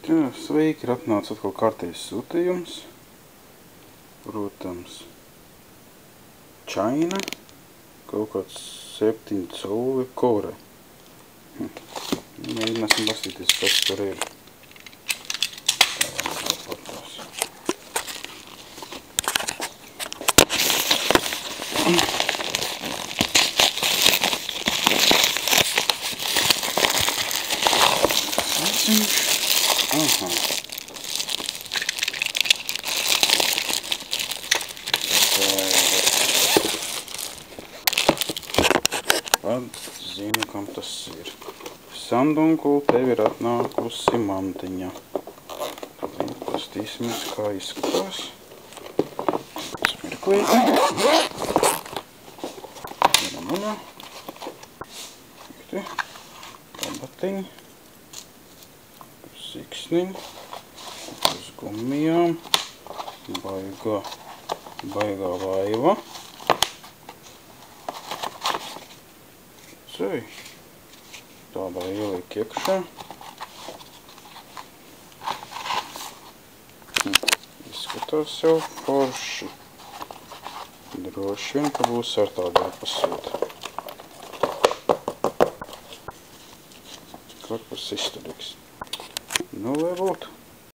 Tā, sveiki, ir atnācis atkal kārtējs sūtījums. Protams, Čaina, kaut kāds 7 coli kore. Mēģināsim pastīties, kas tur ir. Aha. Pat zinu, kam tas ir. Sandunkul, tev ir atnākusi mantiņa. Pastīsimies, kā izskatās. Smirklīti. Vienamuna. Kabatiņi. Siksniņi. Uz gummijām. Baigā vaiva. Tādā ieliek iekšā. Izskatās jau forši. Droši vien, ka būs ar tādu jāpasūta. Korpus izturīgs. Nu, lai būtu.